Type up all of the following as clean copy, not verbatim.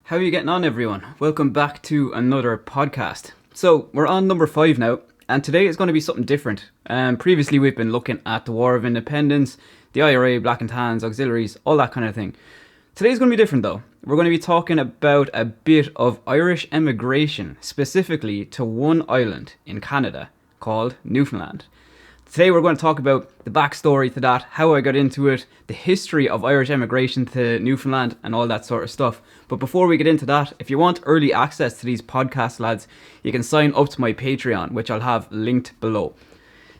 How are you getting on, everyone? Welcome back to another podcast. So, we're on number 5 now, and today is going to be something different. Previously, we've been looking at the War of Independence, the IRA, Black and Tans, auxiliaries, all that kind of thing. Today's going to be different, though. We're going to be talking about a bit of Irish emigration, specifically to one island in Canada called Newfoundland. Today we're going to talk about the backstory to that, how I got into it, the history of Irish emigration to Newfoundland and all that sort of stuff. But before we get into that, if you want early access to these podcasts, lads, you can sign up to my Patreon, which I'll have linked below.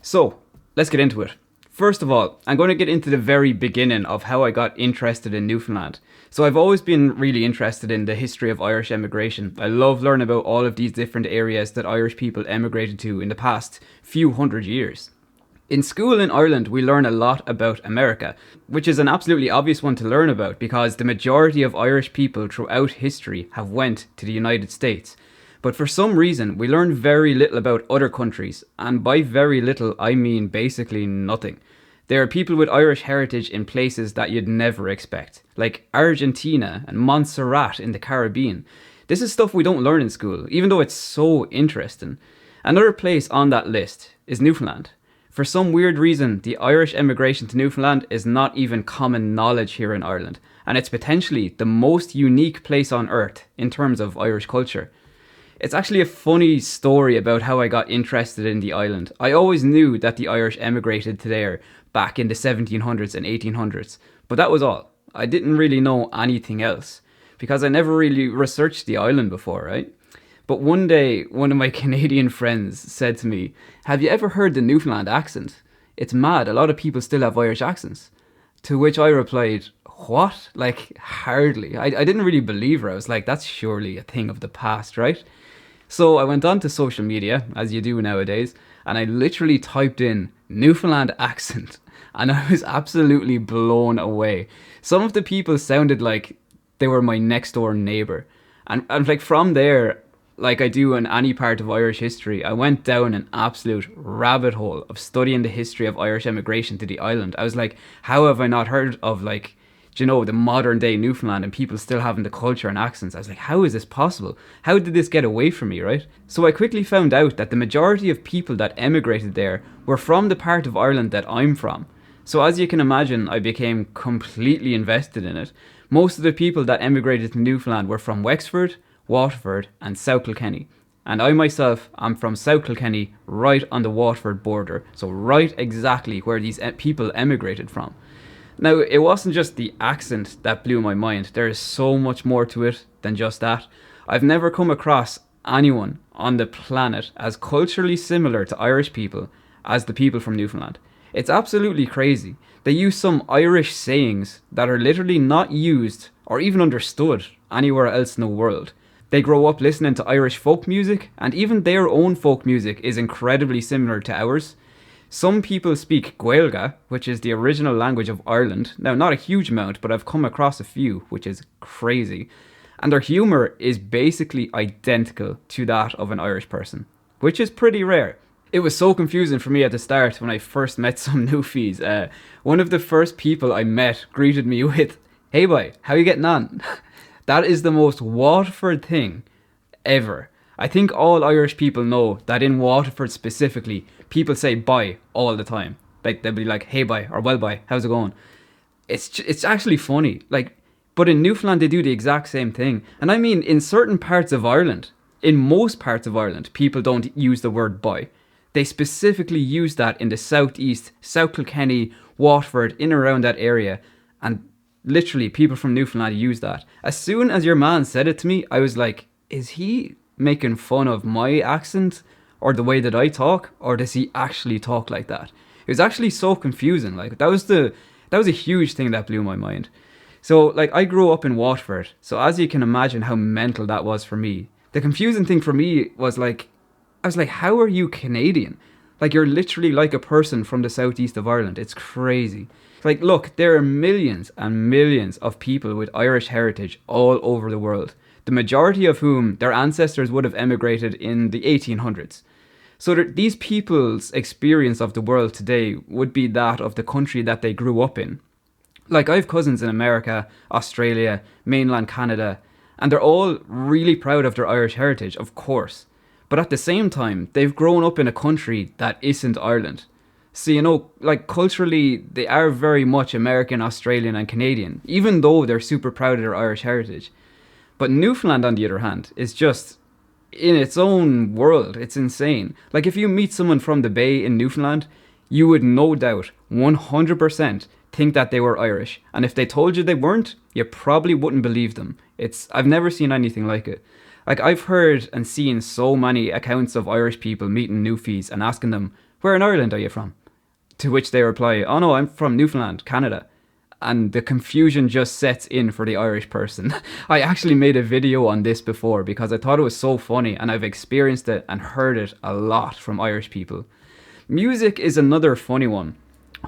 So, let's get into it. First of all, I'm going to get into the very beginning of how I got interested in Newfoundland. So I've always been really interested in the history of Irish emigration. I love learning about all of these different areas that Irish people emigrated to in the past few hundred years. In school in Ireland, we learn a lot about America, which is an absolutely obvious one to learn about because the majority of Irish people throughout history have went to the United States. But for some reason, we learn very little about other countries, and by very little, I mean basically nothing. There are people with Irish heritage in places that you'd never expect, like Argentina and Montserrat in the Caribbean. This is stuff we don't learn in school, even though it's so interesting. Another place on that list is Newfoundland. For some weird reason, the Irish emigration to Newfoundland is not even common knowledge here in Ireland, and it's potentially the most unique place on earth in terms of Irish culture. It's actually a funny story about how I got interested in the island. I always knew that the Irish emigrated to there back in the 1700s and 1800s, but that was all. I didn't really know anything else, because I never really researched the island before, right? But one day, one of my Canadian friends said to me, "Have you ever heard the Newfoundland accent? It's mad, a lot of people still have Irish accents." To which I replied, "What? Like, hardly." I didn't really believe her. I was like, that's surely a thing of the past, right? So I went on to social media, as you do nowadays, and I literally typed in Newfoundland accent, and I was absolutely blown away. Some of the people sounded like they were my next door neighbour. And like from there, like I do in any part of Irish history, I went down an absolute rabbit hole of studying the history of Irish emigration to the island. I was like, how have I not heard of, like, do you know, the modern day Newfoundland and people still having the culture and accents? I was like, how is this possible? How did this get away from me, right? So I quickly found out that the majority of people that emigrated there were from the part of Ireland that I'm from. So as you can imagine, I became completely invested in it. Most of the people that emigrated to Newfoundland were from Wexford, Waterford and South Kilkenny, and I myself am from South Kilkenny, right on the Waterford border, so right exactly where these people emigrated from. Now, it wasn't just the accent that blew my mind. There is so much more to it than just that. I've never come across anyone on the planet as culturally similar to Irish people as the people from Newfoundland. It's absolutely crazy. They use some Irish sayings that are literally not used or even understood anywhere else in the world. They grow up listening to Irish folk music, and even their own folk music is incredibly similar to ours. Some people speak Gaeilge, which is the original language of Ireland. Now, not a huge amount, but I've come across a few, which is crazy. And their humour is basically identical to that of an Irish person, which is pretty rare. It was so confusing for me at the start when I first met some Newfies. One of the first people I met greeted me with, "Hey boy, how you getting on?" That is the most Waterford thing ever. I think all Irish people know that in Waterford specifically, people say bye all the time. Like, they'll be like, "Hey bye," or "Well bye, how's it going?" It's actually funny. Like, but in Newfoundland they do the exact same thing. And I mean, in certain parts of Ireland, in most parts of Ireland, people don't use the word bye. They specifically use that in the southeast, South Kilkenny, Waterford, in and around that area, and literally, people from Newfoundland use that. As soon as your man said it to me, I was like, is he making fun of my accent or the way that I talk, or does he actually talk like that? It was actually so confusing. Like, that was a huge thing that blew my mind. So, like, I grew up in Waterford, so as you can imagine how mental that was for me. The confusing thing for me was like, I was like, how are you Canadian? Like, you're literally like a person from the southeast of Ireland. It's crazy. Like, look, there are millions and millions of people with Irish heritage all over the world, the majority of whom their ancestors would have emigrated in the 1800s. So these people's experience of the world today would be that of the country that they grew up in. Like, I have cousins in America, Australia, mainland Canada, And they're all really proud of their Irish heritage, of course. But at the same time, they've grown up in a country that isn't Ireland. So, like culturally, they are very much American, Australian, and Canadian, even though they're super proud of their Irish heritage. But Newfoundland, on the other hand, is just in its own world. It's insane. Like, if you meet someone from the Bay in Newfoundland, you would no doubt 100% think that they were Irish. And if they told you they weren't, you probably wouldn't believe them. I've never seen anything like it. Like, I've heard and seen so many accounts of Irish people meeting Newfies and asking them, "Where in Ireland are you from?" To which they reply, "Oh no, I'm from Newfoundland, Canada." And the confusion just sets in for the Irish person. I actually made a video on this before because I thought it was so funny, and I've experienced it and heard it a lot from Irish people. Music is another funny one.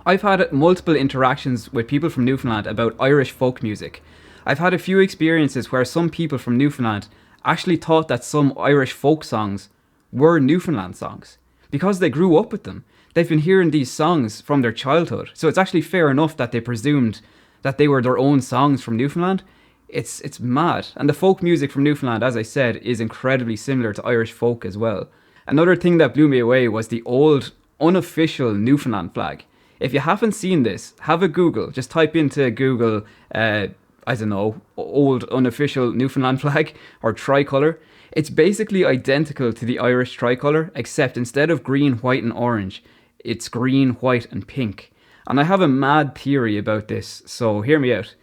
I've had multiple interactions with people from Newfoundland about Irish folk music. I've had a few experiences where some people from Newfoundland actually thought that some Irish folk songs were Newfoundland songs because they grew up with them. They've been hearing these songs from their childhood, so it's actually fair enough that they presumed that they were their own songs from Newfoundland. It's mad. And the folk music from Newfoundland, as I said, is incredibly similar to Irish folk as well. Another thing that blew me away was the old unofficial Newfoundland flag. If you haven't seen this, have a Google. Just type into Google, I don't know, old unofficial Newfoundland flag or tricolour. It's basically identical to the Irish tricolour, except instead of green, white and orange, it's green, white and pink. And I have a mad theory about this, so hear me out.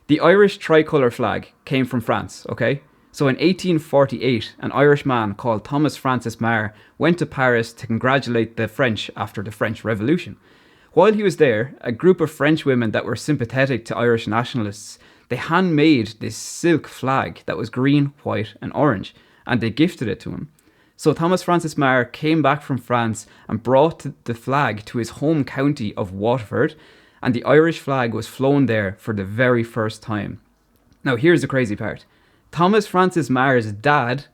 The Irish tricolour flag came from France, okay? So in 1848, an Irish man called Thomas Francis Meagher went to Paris to congratulate the French after the French Revolution. While he was there, a group of French women that were sympathetic to Irish nationalists, they handmade this silk flag that was green, white and orange, and they gifted it to him. So Thomas Francis Meagher came back from France and brought the flag to his home county of Waterford, and the Irish flag was flown there for the very first time. Now here's the crazy part. Thomas Francis Meagher's dad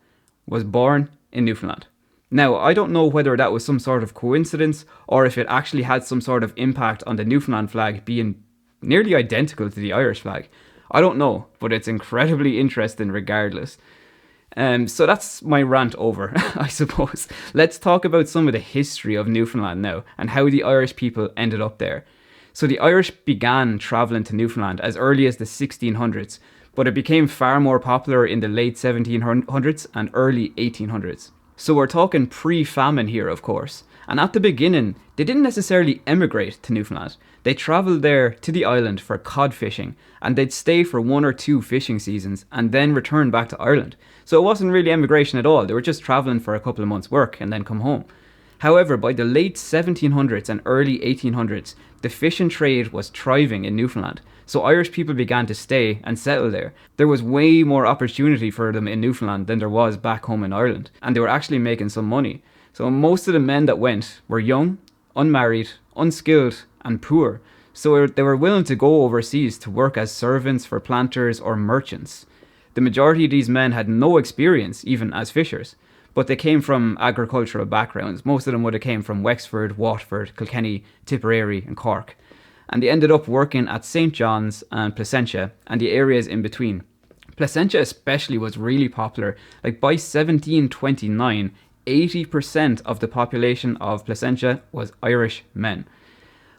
was born in Newfoundland. Now, I don't know whether that was some sort of coincidence or if it actually had some sort of impact on the Newfoundland flag being nearly identical to the Irish flag. I don't know, but it's incredibly interesting regardless. So that's my rant over, I suppose. Let's talk about some of the history of Newfoundland now and how the Irish people ended up there. So the Irish began travelling to Newfoundland as early as the 1600s, but it became far more popular in the late 1700s and early 1800s. So we're talking pre-famine here, of course. And at the beginning, they didn't necessarily emigrate to Newfoundland. They travelled there to the island for cod fishing, and they'd stay for 1 or 2 fishing seasons and then return back to Ireland. So it wasn't really emigration at all. They were just travelling for a couple of months' work and then come home. However, by the late 1700s and early 1800s, the fishing trade was thriving in Newfoundland. So Irish people began to stay and settle there. There was way more opportunity for them in Newfoundland than there was back home in Ireland. And they were actually making some money. So most of the men that went were young, unmarried, unskilled and poor. So they were willing to go overseas to work as servants for planters or merchants. The majority of these men had no experience even as fishers, but they came from agricultural backgrounds. Most of them would have came from Wexford, Waterford, Kilkenny, Tipperary and Cork. And they ended up working at St. John's and Placentia and the areas in between. Placentia especially was really popular. Like by 1729, 80% of the population of Placentia was Irish men.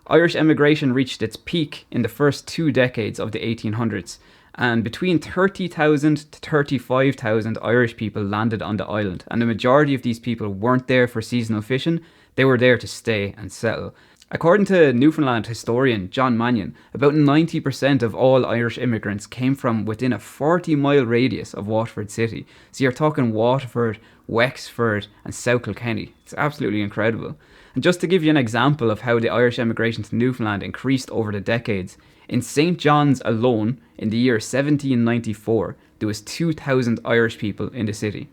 Irish emigration reached its peak in the first 2 decades of the 1800s, and between 30,000 to 35,000 Irish people landed on the island, and the majority of these people weren't there for seasonal fishing, they were there to stay and settle. According to Newfoundland historian John Mannion, about 90% of all Irish immigrants came from within a 40-mile radius of Waterford City. So you're talking Waterford, Wexford and South Kilkenny. It's absolutely incredible. And just to give you an example of how the Irish emigration to Newfoundland increased over the decades, in St. John's alone, in the year 1794, there was 2,000 Irish people in the city.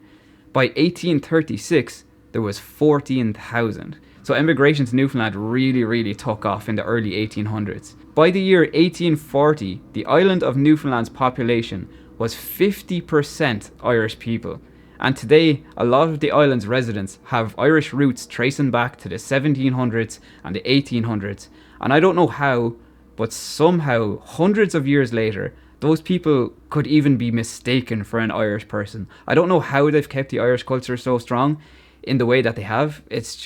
By 1836, there was 14,000. So emigration to Newfoundland really took off in the early 1800s. By the year 1840, the island of Newfoundland's population was 50% Irish people. And today, a lot of the island's residents have Irish roots tracing back to the 1700s and the 1800s. And I don't know how, but somehow, hundreds of years later, those people could even be mistaken for an Irish person. I don't know how they've kept the Irish culture so strong in the way that they have. It's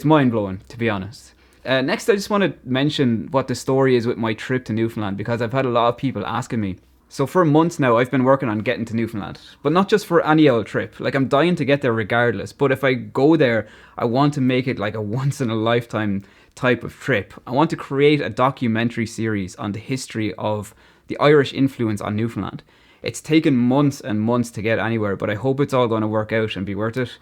mind-blowing, to be honest. Next, I just want to mention what the story is with my trip to Newfoundland, because I've had a lot of people asking me. So for months now, I've been working on getting to Newfoundland, but not just for any old trip. Like, I'm dying to get there regardless, but if I go there, I want to make it like a once-in-a-lifetime type of trip. I want to create a documentary series on the history of the Irish influence on Newfoundland. It's taken months and months to get anywhere, but I hope it's all going to work out and be worth it.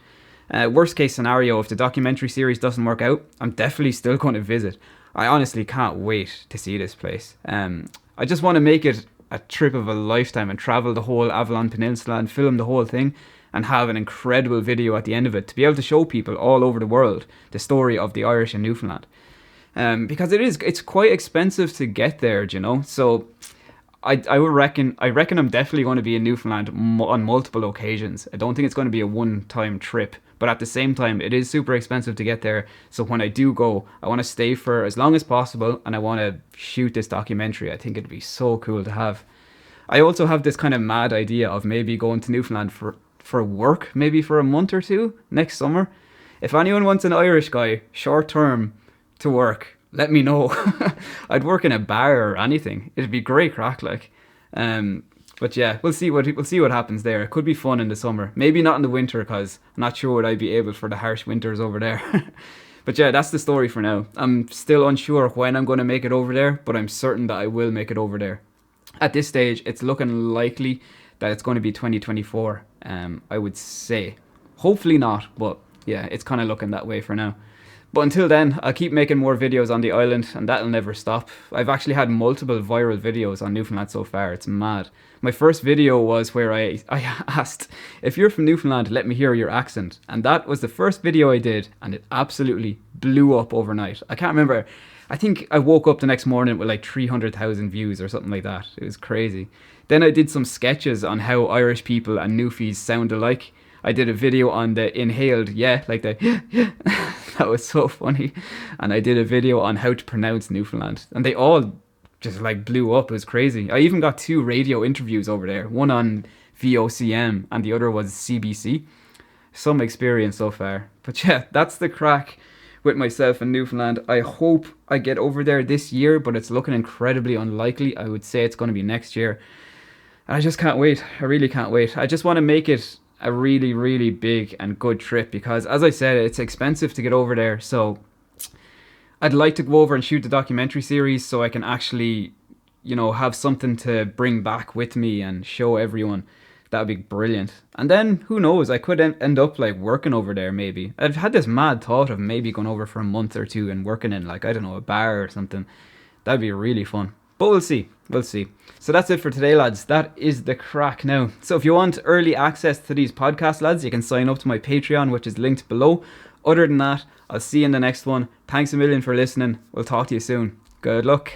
Worst case scenario, if the documentary series doesn't work out, I'm definitely still going to visit. I honestly can't wait to see this place. I just want to make it a trip of a lifetime and travel the whole Avalon Peninsula and film the whole thing and have an incredible video at the end of it to be able to show people all over the world the story of the Irish in Newfoundland. Because it's quite expensive to get there, you know. So I reckon I'm definitely going to be in Newfoundland on multiple occasions. I don't think it's going to be a one-time trip, but at the same time, it is super expensive to get there. So when I do go, I want to stay for as long as possible, and I want to shoot this documentary. I think it'd be so cool to have. I also have this kind of mad idea of maybe going to Newfoundland for work, maybe for a month or two next summer. If anyone wants an Irish guy, short term, to work, let me know. I'd work in a bar or anything. It'd be great crack, like. But yeah, we'll see what happens there. It could be fun in the summer. Maybe not in the winter, because I'm not sure would I be able for the harsh winters over there. But yeah, that's the story for now. I'm still unsure when I'm going to make it over there, but I'm certain that I will make it over there. At this stage, it's looking likely that it's going to be 2024. I would say. Hopefully not, but yeah, it's kind of looking that way for now. But until then, I'll keep making more videos on the island, and that'll never stop. I've actually had multiple viral videos on Newfoundland so far. It's mad. My first video was where I asked, if you're from Newfoundland, let me hear your accent. And that was the first video I did, and it absolutely blew up overnight. I can't remember. I think I woke up the next morning with like 300,000 views or something like that. It was crazy. Then I did some sketches on how Irish people and Newfies sound alike. I did a video on the inhaled like the that was so funny. And I did a video on how to pronounce Newfoundland, and they all just like blew up. It was crazy. I even got 2 radio interviews over there, one on VOCM and the other was CBC. Some experience so far. But yeah, that's the crack with myself in Newfoundland. I hope I get over there this year, but it's looking incredibly unlikely. I would say it's going to be next year. And I just can't wait. I really can't wait. I just want to make it a really, really big and good trip, because as I said, it's expensive to get over there. So I'd like to go over and shoot the documentary series so I can actually, you know, have something to bring back with me and show everyone. That'd be brilliant. And then who knows, I could end up like working over there maybe. I've had this mad thought of maybe going over for a month or two and working in like, I don't know, a bar or something. That'd be really fun. But we'll see. So that's it for today, lads. That is the crack now. So if you want early access to these podcasts, lads, you can sign up to my Patreon, which is linked below. Other than that, I'll see you in the next one. Thanks a million for listening. We'll talk to you soon. Good luck.